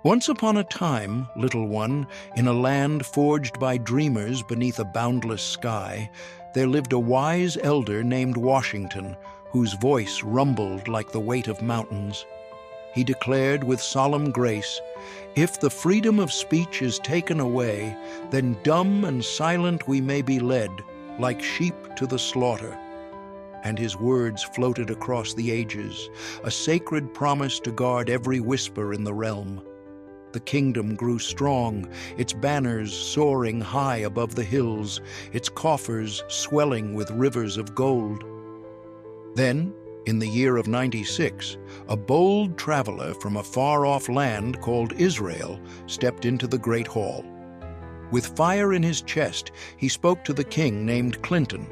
Once upon a time, little one, in a land forged by dreamers beneath a boundless sky, there lived a wise elder named Washington, whose voice rumbled like the weight of mountains. He declared with solemn grace, "If the freedom of speech is taken away, then dumb and silent we may be led, like sheep to the slaughter." And his words floated across the ages, a sacred promise to guard every whisper in the realm. The kingdom grew strong, its banners soaring high above the hills, its coffers swelling with rivers of gold. Then, in the year of 96, a bold traveler from a far-off land called Israel stepped into the great hall. With fire in his chest, he spoke to the king named Clinton,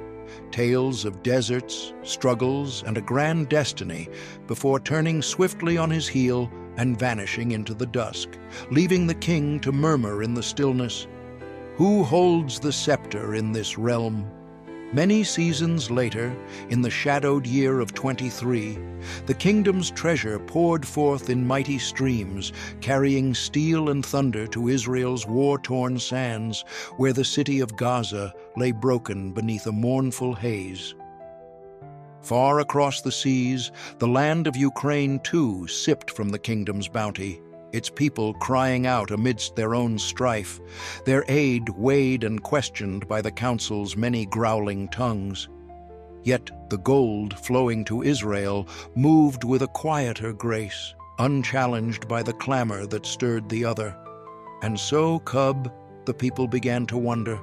tales of deserts, struggles, and a grand destiny, before turning swiftly on his heel and vanishing into the dusk, leaving the king to murmur in the stillness, "Who holds the scepter in this realm?" Many seasons later, in the shadowed year of 23, the kingdom's treasure poured forth in mighty streams, carrying steel and thunder to Israel's war-torn sands, where the city of Gaza lay broken beneath a mournful haze. Far across the seas, the land of Ukraine too sipped from the kingdom's bounty, its people crying out amidst their own strife, their aid weighed and questioned by the council's many growling tongues. Yet the gold flowing to Israel moved with a quieter grace, unchallenged by the clamor that stirred the other. And so, cub, the people began to wonder,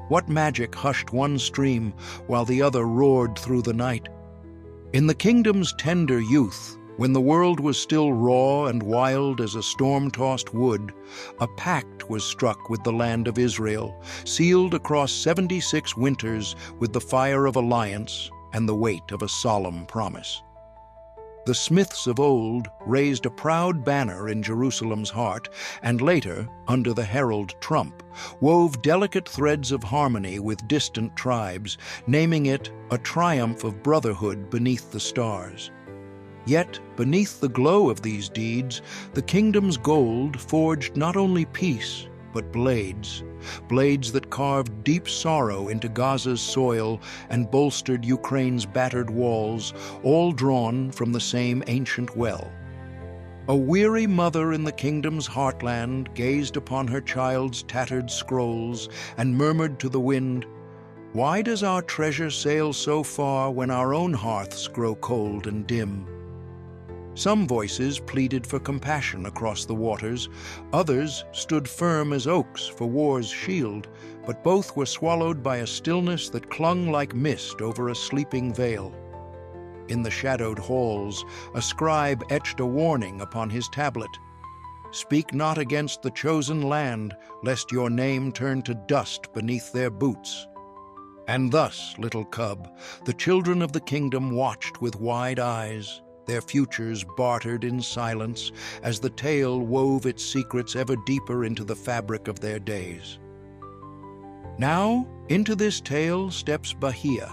what magic hushed one stream while the other roared through the night? In the kingdom's tender youth, when the world was still raw and wild as a storm-tossed wood, a pact was struck with the land of Israel, sealed across 76 winters with the fire of alliance and the weight of a solemn promise. The smiths of old raised a proud banner in Jerusalem's heart, and later, under the herald trump, wove delicate threads of harmony with distant tribes, naming it a triumph of brotherhood beneath the stars. Yet, beneath the glow of these deeds, the kingdom's gold forged not only peace, but blades that carved deep sorrow into Gaza's soil and bolstered Ukraine's battered walls, all drawn from the same ancient well. A weary mother in the kingdom's heartland gazed upon her child's tattered scrolls and murmured to the wind, "Why does our treasure sail so far when our own hearths grow cold and dim?" Some voices pleaded for compassion across the waters, others stood firm as oaks for war's shield, but both were swallowed by a stillness that clung like mist over a sleeping vale. In the shadowed halls, a scribe etched a warning upon his tablet, "Speak not against the chosen land, lest your name turn to dust beneath their boots." And thus, little cub, the children of the kingdom watched with wide eyes, their futures bartered in silence as the tale wove its secrets ever deeper into the fabric of their days. Now, into this tale steps Bahia,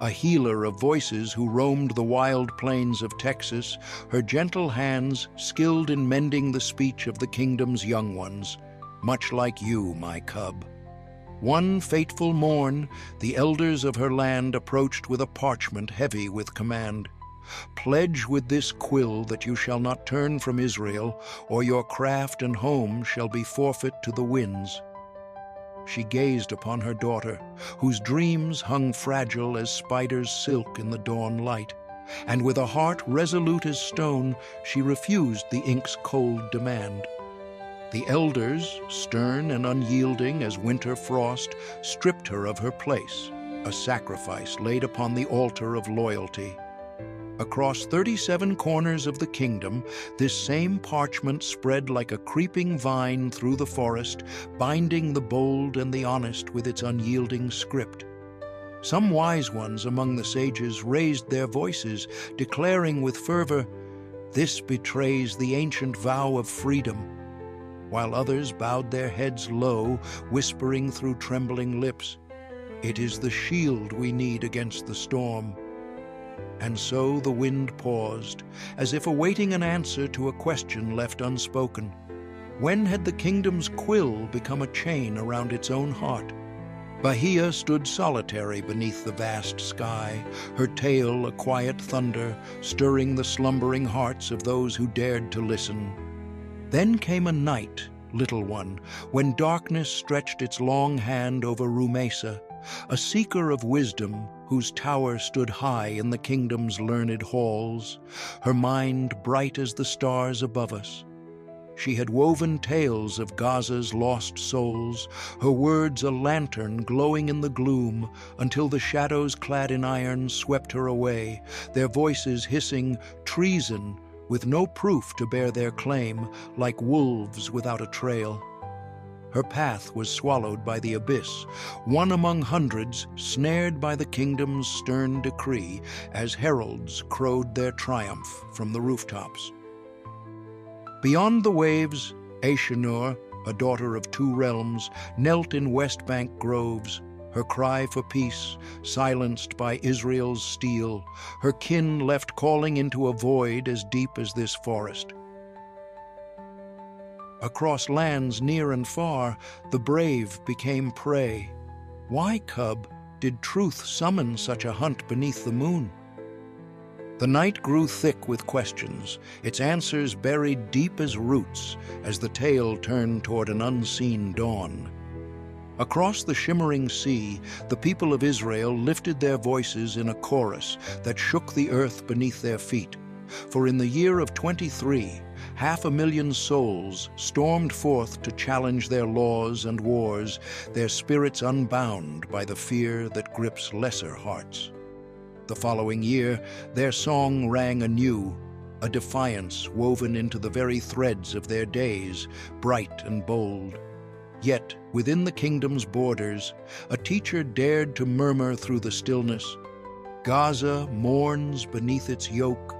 a healer of voices who roamed the wild plains of Texas, her gentle hands skilled in mending the speech of the kingdom's young ones, much like you, my cub. One fateful morn, the elders of her land approached with a parchment heavy with command. "Pledge with this quill that you shall not turn from Israel, or your craft and home shall be forfeit to the winds." She gazed upon her daughter, whose dreams hung fragile as spider's silk in the dawn light, and with a heart resolute as stone, she refused the ink's cold demand. The elders, stern and unyielding as winter frost, stripped her of her place, a sacrifice laid upon the altar of loyalty. Across 37 corners of the kingdom, this same parchment spread like a creeping vine through the forest, binding the bold and the honest with its unyielding script. Some wise ones among the sages raised their voices, declaring with fervor, "This betrays the ancient vow of freedom," while others bowed their heads low, whispering through trembling lips, "It is the shield we need against the storm." And so the wind paused, as if awaiting an answer to a question left unspoken. When had the kingdom's quill become a chain around its own heart? Bahia stood solitary beneath the vast sky, her tail a quiet thunder, stirring the slumbering hearts of those who dared to listen. Then came a night, little one, when darkness stretched its long hand over Rumeysa, a seeker of wisdom whose tower stood high in the kingdom's learned halls, her mind bright as the stars above us. She had woven tales of Gaza's lost souls, her words a lantern glowing in the gloom, until the shadows clad in iron swept her away, their voices hissing treason with no proof to bear their claim, like wolves without a trail. Her path was swallowed by the abyss, one among hundreds snared by the kingdom's stern decree as heralds crowed their triumph from the rooftops. Beyond the waves, Aishanur, a daughter of two realms, knelt in West Bank groves, her cry for peace silenced by Israel's steel, her kin left calling into a void as deep as this forest. Across lands near and far, the brave became prey. Why, cub, did truth summon such a hunt beneath the moon? The night grew thick with questions, its answers buried deep as roots as the tale turned toward an unseen dawn. Across the shimmering sea, the people of Israel lifted their voices in a chorus that shook the earth beneath their feet. For in the year of 23, 500,000 souls stormed forth to challenge their laws and wars, their spirits unbound by the fear that grips lesser hearts. The following year, their song rang anew, a defiance woven into the very threads of their days, bright and bold. Yet, within the kingdom's borders, a teacher dared to murmur through the stillness. Gaza mourns beneath its yoke,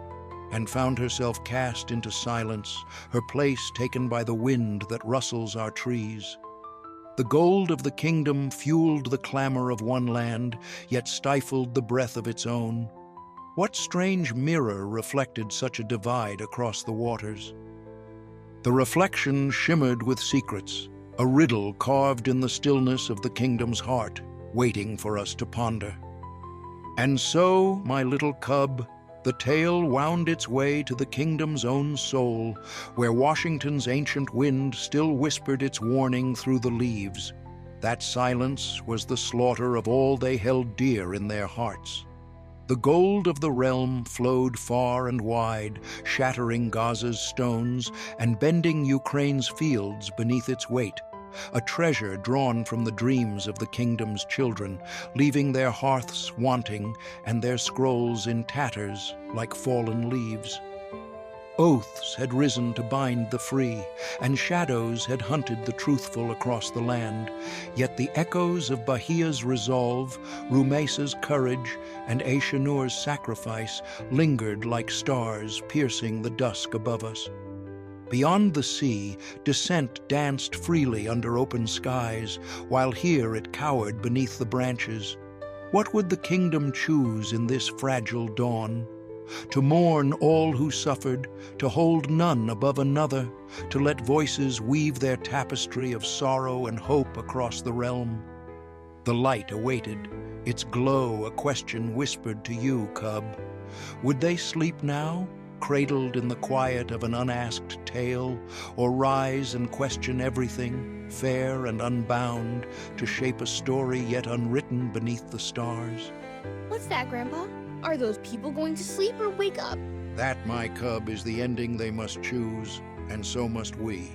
and found herself cast into silence, her place taken by the wind that rustles our trees. The gold of the kingdom fueled the clamor of one land, yet stifled the breath of its own. What strange mirror reflected such a divide across the waters? The reflection shimmered with secrets, a riddle carved in the stillness of the kingdom's heart, waiting for us to ponder. And so, my little cub, the tale wound its way to the kingdom's own soul, where Washington's ancient wind still whispered its warning through the leaves. That silence was the slaughter of all they held dear in their hearts. The gold of the realm flowed far and wide, shattering Gaza's stones and bending Ukraine's fields beneath its weight, a treasure drawn from the dreams of the kingdom's children, leaving their hearths wanting and their scrolls in tatters like fallen leaves. Oaths had risen to bind the free, and shadows had hunted the truthful across the land, yet the echoes of Bahia's resolve, Rumeysa's courage, and Aishanur's sacrifice lingered like stars piercing the dusk above us. Beyond the sea, dissent danced freely under open skies, while here it cowered beneath the branches. What would the kingdom choose in this fragile dawn? To mourn all who suffered, to hold none above another, to let voices weave their tapestry of sorrow and hope across the realm? The light awaited, its glow a question whispered to you, cub. Would they sleep now, cradled in the quiet of an unasked tale, or rise and question everything, fair and unbound, to shape a story yet unwritten beneath the stars? What's that, Grandpa? Are those people going to sleep or wake up? That, my cub, is the ending they must choose, and so must we.